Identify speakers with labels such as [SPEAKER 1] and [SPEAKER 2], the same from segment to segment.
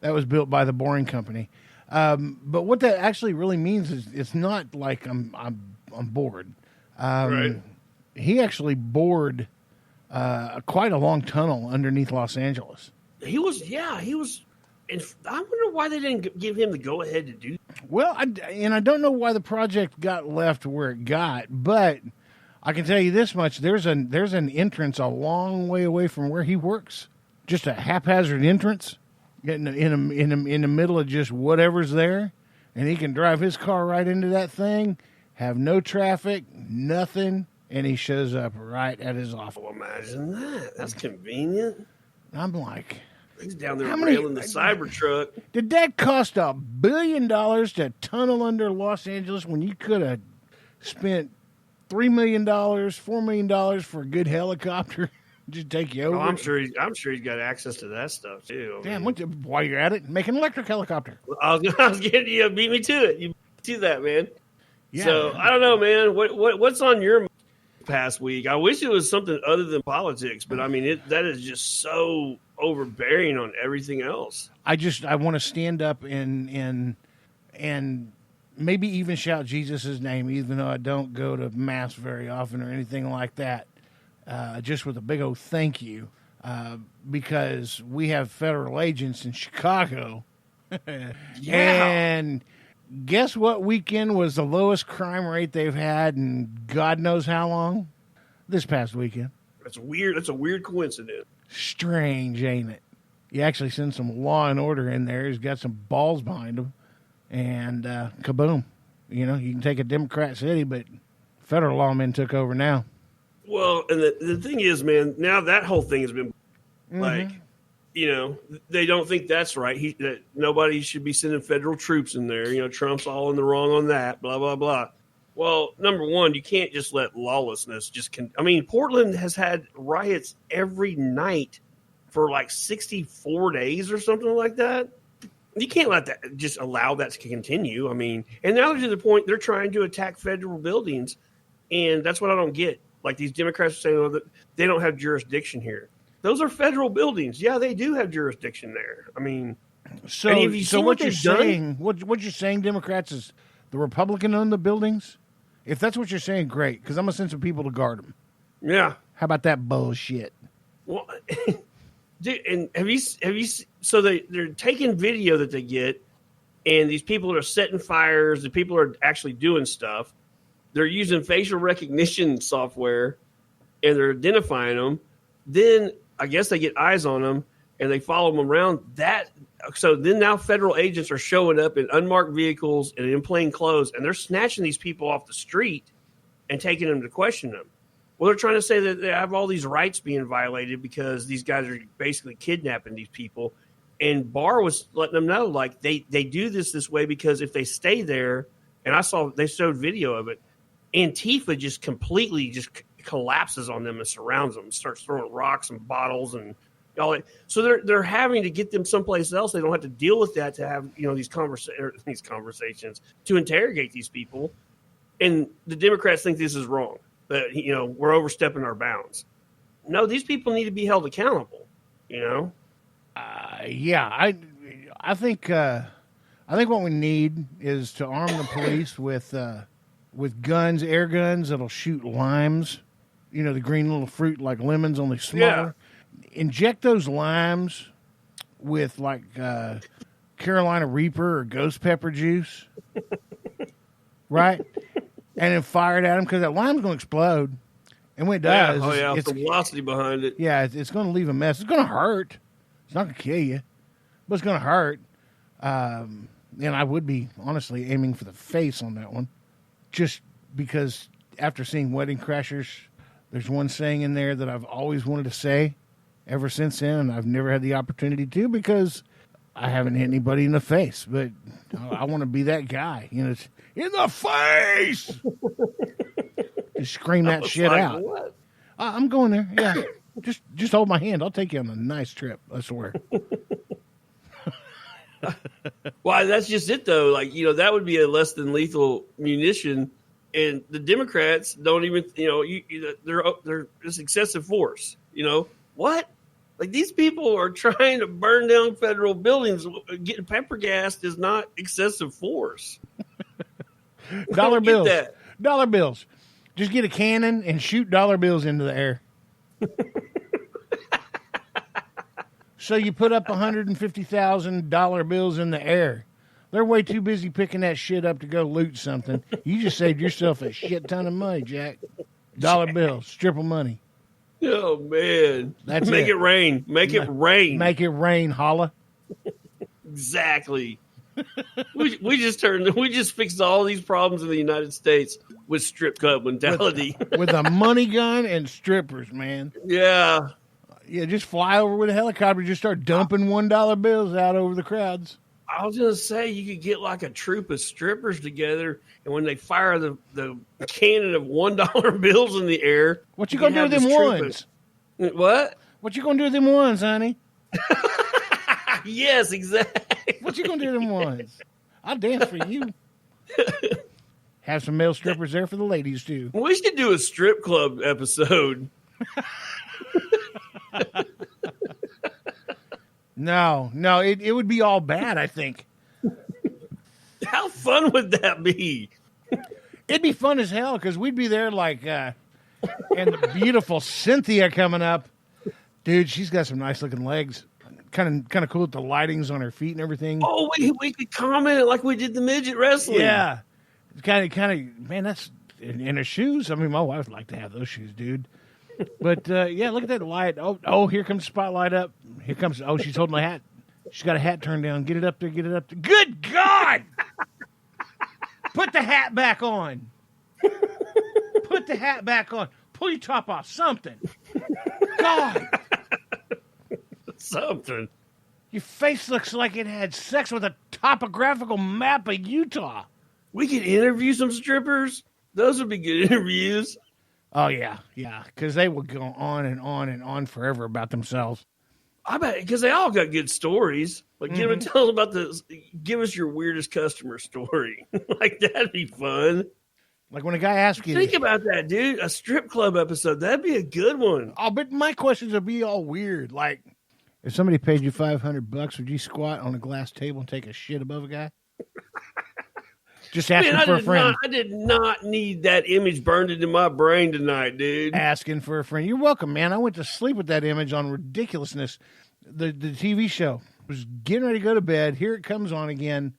[SPEAKER 1] that was built by the Boring Company. But what that actually really means is it's not like I'm bored.
[SPEAKER 2] Right.
[SPEAKER 1] He actually bored quite a long tunnel underneath Los Angeles.
[SPEAKER 2] He was. And I wonder why they didn't give him the go-ahead to do that.
[SPEAKER 1] Well, I don't know why the project got left where it got, but I can tell you this much: there's an entrance a long way away from where he works, just a haphazard entrance, in the middle of just whatever's there, and he can drive his car right into that thing, have no traffic, nothing, and he shows up right at his office.
[SPEAKER 2] Well, imagine that. That's convenient.
[SPEAKER 1] I'm like,
[SPEAKER 2] he's down there railing the Cybertruck.
[SPEAKER 1] Did that cost $1 billion to tunnel under Los Angeles when you could have spent $3 million, $4 million for a good helicopter? Just take you over.
[SPEAKER 2] Oh, I'm sure he's got access to that stuff too.
[SPEAKER 1] Damn! While you're at it, make an electric helicopter.
[SPEAKER 2] I was getting you. Beat me to it. You do that, man.
[SPEAKER 1] Yeah.
[SPEAKER 2] So I don't know, man. What's on your past week? I wish it was something other than politics, but I mean, that is just so overbearing on everything else.
[SPEAKER 1] I want to stand up and maybe even shout Jesus' name, even though I don't go to mass very often or anything like that. Just with a big old thank you, because we have federal agents in Chicago. And guess what weekend was the lowest crime rate they've had in God knows how long? This past weekend.
[SPEAKER 2] That's weird. That's a weird coincidence.
[SPEAKER 1] Strange, ain't it? You actually send some law and order in there. He's got some balls behind him. And kaboom. You know, you can take a Democrat city, but federal lawmen took over now.
[SPEAKER 2] Well, and the thing is, man, now that whole thing has been like, you know, they don't think that's right. That nobody should be sending federal troops in there. You know, Trump's all in the wrong on that, blah, blah, blah. Well, number one, you can't just let lawlessness Portland has had riots every night for like 64 days or something like that. You can't let that, just allow that to continue. I mean, and now to the point they're trying to attack federal buildings, and that's what I don't get. Like these Democrats are saying, oh, that they don't have jurisdiction here. Those are federal buildings. Yeah, they do have jurisdiction there. I mean,
[SPEAKER 1] so what you're saying, what you're saying, Democrats, is the Republican own the buildings? If that's what you're saying, great, because I'm gonna send some people to guard them.
[SPEAKER 2] Yeah.
[SPEAKER 1] How about that bullshit?
[SPEAKER 2] Well, dude, and have you? So they're taking video that they get, and these people are setting fires. The people are actually doing stuff. They're using facial recognition software, and they're identifying them. Then I guess they get eyes on them, and they follow them around. So then now federal agents are showing up in unmarked vehicles and in plain clothes, and they're snatching these people off the street and taking them to question them. Well, they're trying to say that they have all these rights being violated because these guys are basically kidnapping these people. And Barr was letting them know, like, they do this way because if they stay there, and they showed video of it, Antifa just completely just collapses on them and surrounds them, starts throwing rocks and bottles and all that. So they're having to get them someplace else. They don't have to deal with that to have, you know, these conversations to interrogate these people. And the Democrats think this is wrong, that, you know, we're overstepping our bounds. No, these people need to be held accountable. You know.
[SPEAKER 1] Yeah, I think what we need is to arm the police with guns, air guns that'll shoot limes. You know, the green little fruit like lemons, only smaller. Yeah. Inject those limes with like Carolina Reaper or ghost pepper juice, right? And then fire it at them because that lime's going to explode. And when it does,
[SPEAKER 2] it's the velocity behind it.
[SPEAKER 1] Yeah, it's going to leave a mess. It's going to hurt. It's not going to kill you, but it's going to hurt. And I would be honestly aiming for the face on that one, just because after seeing Wedding Crashers, there's one saying in there that I've always wanted to say ever since then, and I've never had the opportunity to because I haven't hit anybody in the face. But I want to be that guy, you know, it's in the face. Just scream that shit out.
[SPEAKER 2] What?
[SPEAKER 1] I'm going there. Yeah, just hold my hand. I'll take you on a nice trip. I swear.
[SPEAKER 2] Well, that's just it, though. Like, you know, that would be a less than lethal munition, and the Democrats don't even, you know, they're it's excessive force. You know what? Like, these people are trying to burn down federal buildings. Getting pepper gassed is not excessive force.
[SPEAKER 1] Dollar bills.
[SPEAKER 2] That.
[SPEAKER 1] Dollar bills. Just get a cannon and shoot dollar bills into the air. So you put up $150,000 bills in the air. They're way too busy picking that shit up to go loot something. You just saved yourself a shit ton of money, Jack. Dollar bills, strip of money.
[SPEAKER 2] Oh, man.
[SPEAKER 1] That's
[SPEAKER 2] Make it rain. Make it rain.
[SPEAKER 1] Make it rain, holla.
[SPEAKER 2] Exactly. we just fixed all these problems in the United States with strip club mentality.
[SPEAKER 1] With a money gun and strippers, man.
[SPEAKER 2] Yeah.
[SPEAKER 1] Yeah, just fly over with a helicopter, just start dumping $1 bills out over the crowds.
[SPEAKER 2] I was gonna say you could get like a troop of strippers together, and when they fire the cannon of $1 bills in the air,
[SPEAKER 1] what you gonna do with them ones?
[SPEAKER 2] What?
[SPEAKER 1] What you gonna do with them ones, honey?
[SPEAKER 2] Yes, exactly.
[SPEAKER 1] What you gonna do with them ones? I'll dance for you. Have some male strippers there for the ladies too.
[SPEAKER 2] We should do a strip club episode.
[SPEAKER 1] No, it would be all bad, I think.
[SPEAKER 2] How fun would that be?
[SPEAKER 1] It'd be fun as hell because we'd be there like, and the beautiful Cynthia coming up. Dude, she's got some nice looking legs. Kind of cool with the lightings on her feet and everything.
[SPEAKER 2] Oh, we could comment it like we did the midget wrestling.
[SPEAKER 1] Yeah. Kind of, man, that's in her shoes. I mean, my wife would like to have those shoes, dude. But, yeah, look at that light. Oh, here comes the spotlight up. Here comes, she's holding a hat. She's got a hat turned down. Get it up there, get it up there. Good God! Put the hat back on. Put the hat back on. Pull your top off. Something. God.
[SPEAKER 2] Something.
[SPEAKER 1] Your face looks like it had sex with a topographical map of Utah.
[SPEAKER 2] We could interview some strippers. Those would be good interviews.
[SPEAKER 1] Oh, yeah, because they would go on and on and on forever about themselves.
[SPEAKER 2] I bet, because they all got good stories. Like, tell us about this. Give us your weirdest customer story. Like, that'd be fun.
[SPEAKER 1] Like when a guy asks you.
[SPEAKER 2] Think about that, dude. A strip club episode. That'd be a good one.
[SPEAKER 1] Oh, but my questions would be all weird. Like, if somebody paid you $500, would you squat on a glass table and take a shit above a guy? Just asking for a friend.
[SPEAKER 2] I did not need that image burned into my brain tonight, dude.
[SPEAKER 1] Asking for a friend. You're welcome, man. I went to sleep with that image on Ridiculousness. The TV show was getting ready to go to bed. Here it comes on again.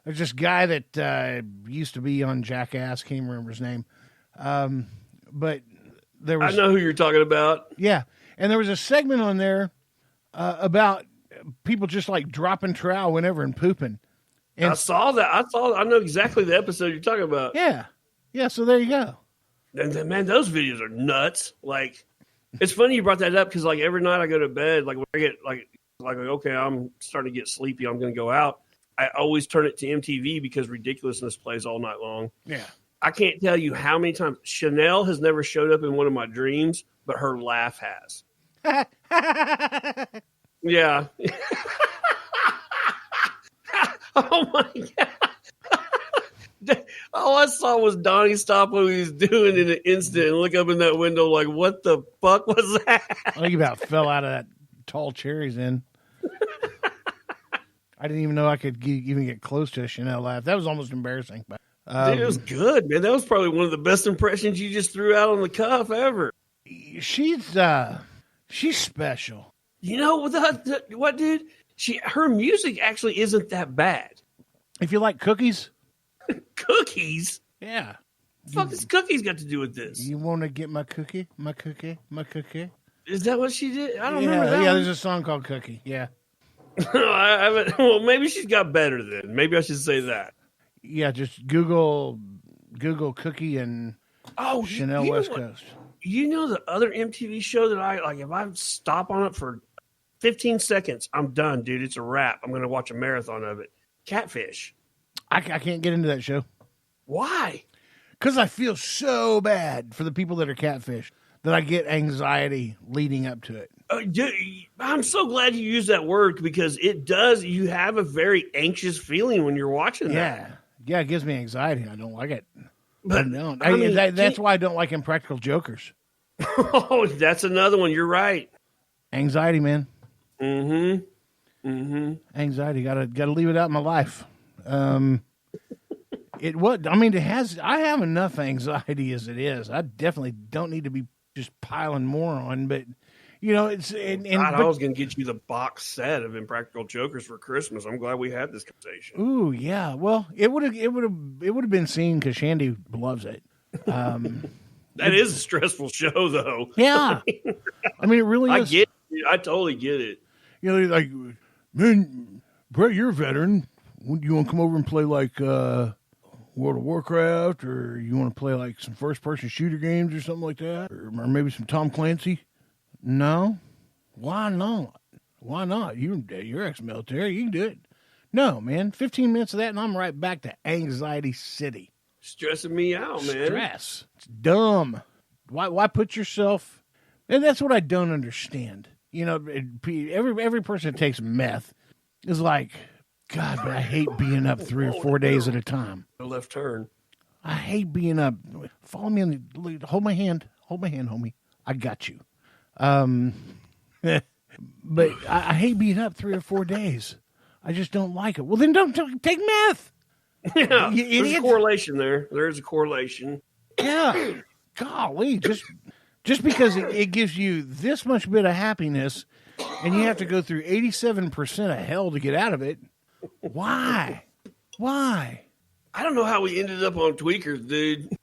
[SPEAKER 1] There's this guy that used to be on Jackass. Can't remember his name. But there was.
[SPEAKER 2] I know who you're talking about.
[SPEAKER 1] Yeah. And there was a segment on there about people just like dropping trowel whenever and pooping. And
[SPEAKER 2] I saw that. I know exactly the episode you're talking about.
[SPEAKER 1] Yeah. Yeah, so there you go.
[SPEAKER 2] And then, man, those videos are nuts. Like, it's funny you brought that up because, like, every night I go to bed, like, when I get, like okay, I'm starting to get sleepy, I'm going to go out. I always turn it to MTV because Ridiculousness plays all night long.
[SPEAKER 1] Yeah. I
[SPEAKER 2] can't tell you how many times. Chanel has never showed up in one of my dreams, but her laugh has. Yeah. Oh my God. All I saw was Donnie stop what he was doing in an instant and look up in that window like, what the fuck was that?
[SPEAKER 1] I think he about fell out of that tall chair he's in. I didn't even know I could even get close to a Chanel laugh. That was almost embarrassing. But,
[SPEAKER 2] dude, it was good, man. That was probably one of the best impressions you just threw out on the cuff ever.
[SPEAKER 1] She's special.
[SPEAKER 2] You know what, dude? Her music actually isn't that bad.
[SPEAKER 1] If you like cookies.
[SPEAKER 2] Cookies?
[SPEAKER 1] Yeah.
[SPEAKER 2] What the fuck has cookies got to do with this?
[SPEAKER 1] You want to get my cookie? My cookie? My cookie?
[SPEAKER 2] Is that what she did? I don't remember that.
[SPEAKER 1] Yeah,
[SPEAKER 2] one.
[SPEAKER 1] there's a song called Cookie. Yeah.
[SPEAKER 2] I haven't. Well, maybe she's got better then. Maybe I should say that.
[SPEAKER 1] Yeah, just Google Cookie and Chanel West Coast.
[SPEAKER 2] You know the other MTV show that I like, if I stop on it for 15 seconds, I'm done, dude. It's a wrap. I'm going to watch a marathon of it. Catfish.
[SPEAKER 1] I can't get into that show.
[SPEAKER 2] Why?
[SPEAKER 1] Because I feel so bad for the people that are catfish that I get anxiety leading up to it.
[SPEAKER 2] Dude, I'm so glad you used that word because it does. You have a very anxious feeling when you're watching that.
[SPEAKER 1] Yeah, it gives me anxiety. I don't like it.
[SPEAKER 2] But
[SPEAKER 1] that's why I don't like Impractical Jokers.
[SPEAKER 2] Oh, that's another one. You're right.
[SPEAKER 1] Anxiety, man.
[SPEAKER 2] Anxiety.
[SPEAKER 1] Gotta leave it out in my life. It would. I mean, I have enough anxiety as it is. I definitely don't need to be just piling more on. But it's
[SPEAKER 2] I was going to get you the box set of Impractical Jokers for Christmas. I'm glad we had this conversation.
[SPEAKER 1] Ooh, yeah. Well, it would have been seen because Shandy loves it.
[SPEAKER 2] That is a stressful show, though.
[SPEAKER 1] Yeah, I mean, it really is.
[SPEAKER 2] I get it. I totally get it.
[SPEAKER 1] Like, man, Brett, you're a veteran. You want to come over and play like World of Warcraft, or you want to play like some first-person shooter games or something like that, or maybe some Tom Clancy? No, why not? Why not? You're ex-military. You can do it. No, man. 15 minutes of that, and I'm right back to Anxiety City.
[SPEAKER 2] Stressing me out, man.
[SPEAKER 1] Stress. It's dumb. Why put yourself? And that's what I don't understand. Every person that takes meth is like, God, but I hate being up 3 or 4 days at a time.
[SPEAKER 2] No left turn.
[SPEAKER 1] I hate being up. Follow me hold my hand. Hold my hand, homie. I got you. But I hate being up 3 or 4 days. I just don't like it. Well, then don't take meth.
[SPEAKER 2] Yeah, there's a correlation there. There's a correlation.
[SPEAKER 1] Yeah. Golly, just because it gives you this much bit of happiness and you have to go through 87% of hell to get out of it, why? Why?
[SPEAKER 2] I don't know how we ended up on tweakers, dude.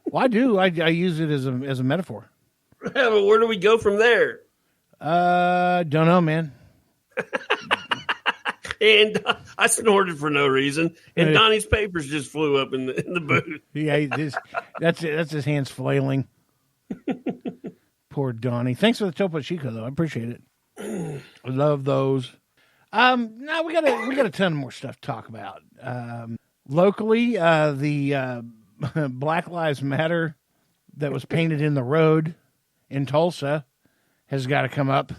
[SPEAKER 1] Well, I do. I use it as a metaphor.
[SPEAKER 2] Yeah, but where do we go from there?
[SPEAKER 1] Don't know, man.
[SPEAKER 2] And I snorted for no reason, and Donnie's papers just flew up in the booth.
[SPEAKER 1] Yeah, that's his hands flailing. Poor Donnie. Thanks for the Topo Chico, though. I appreciate it. I love those. Now we got a ton more stuff to talk about. Locally, the Black Lives Matter that was painted in the road in Tulsa has got to come up.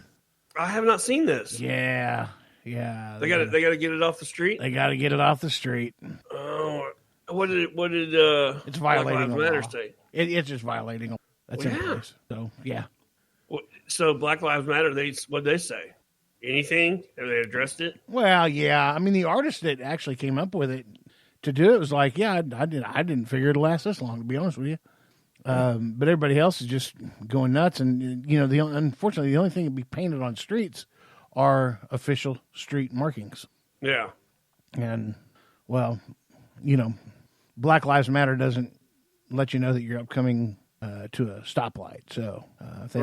[SPEAKER 2] I have not seen this.
[SPEAKER 1] Yeah.
[SPEAKER 2] They got to get it off the street.
[SPEAKER 1] They got to get it off the street.
[SPEAKER 2] Oh, what did
[SPEAKER 1] it's violating
[SPEAKER 2] Black Lives Matter say?
[SPEAKER 1] It's just violating. That's in place. So yeah.
[SPEAKER 2] So Black Lives Matter. What'd they say? Anything? Have they addressed it?
[SPEAKER 1] Well, yeah. I mean, the artist that actually came up with it to do it was like, yeah, I didn't figure it'd last this long, to be honest with you. But everybody else is just going nuts, and unfortunately, the only thing to be painted on streets are official street markings.
[SPEAKER 2] Yeah.
[SPEAKER 1] And, well, Black Lives Matter doesn't let you know that you're upcoming to a stoplight. So, if they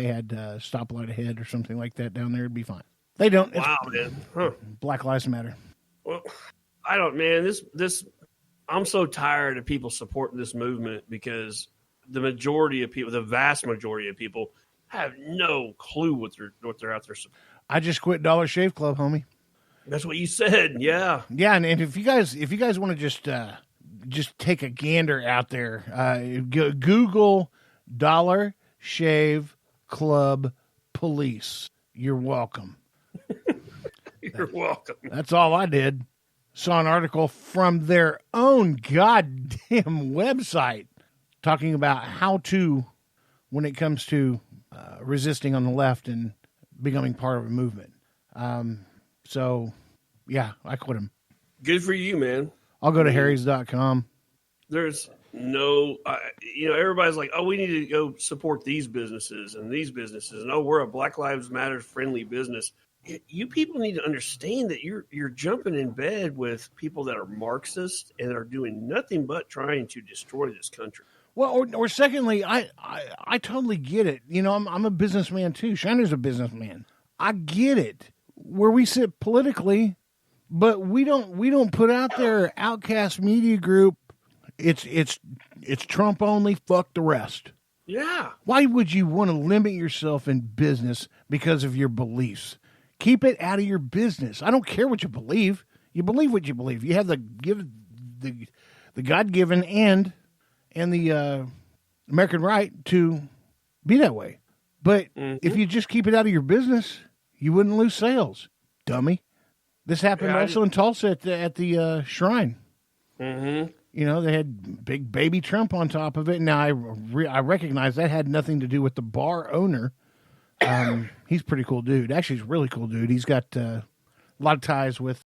[SPEAKER 1] had stoplight ahead or something like that down there, it'd be fine. They don't.
[SPEAKER 2] Wow, man. Huh.
[SPEAKER 1] Black Lives Matter.
[SPEAKER 2] Well, I don't, man. This, I'm so tired of people supporting this movement because the vast majority of people, have no clue what they're out there.
[SPEAKER 1] I just quit Dollar Shave Club, homie.
[SPEAKER 2] That's what you said, yeah.
[SPEAKER 1] Yeah, and if you guys want to just take a gander out there, Google Dollar Shave Club Police. You're welcome.
[SPEAKER 2] You're welcome.
[SPEAKER 1] That's all I did. Saw an article from their own goddamn website talking about how to, when it comes to resisting on the left and becoming part of a movement. So, yeah, I quit him.
[SPEAKER 2] Good for you, man.
[SPEAKER 1] I'll go to harrys.com.
[SPEAKER 2] There's no, everybody's like, oh, we need to go support these businesses. And oh, we're a Black Lives Matter friendly business. You people need to understand that you're jumping in bed with people that are Marxist and are doing nothing but trying to destroy this country.
[SPEAKER 1] Well, or secondly, I totally get it. I'm a businessman too. Shiner's a businessman. I get it where we sit politically, but we don't put out there outcast media group. It's Trump only. Fuck the rest.
[SPEAKER 2] Yeah.
[SPEAKER 1] Why would you want to limit yourself in business because of your beliefs? Keep it out of your business. I don't care what you believe. You believe what you believe. You have the God-given and the American right to be that way. But if you just keep it out of your business, you wouldn't lose sales, dummy. This happened also in Tulsa at the shrine. Mm-hmm. They had big baby Trump on top of it. Now, I recognize that had nothing to do with the bar owner. He's a pretty cool dude. Actually, he's a really cool dude. He's got a lot of ties with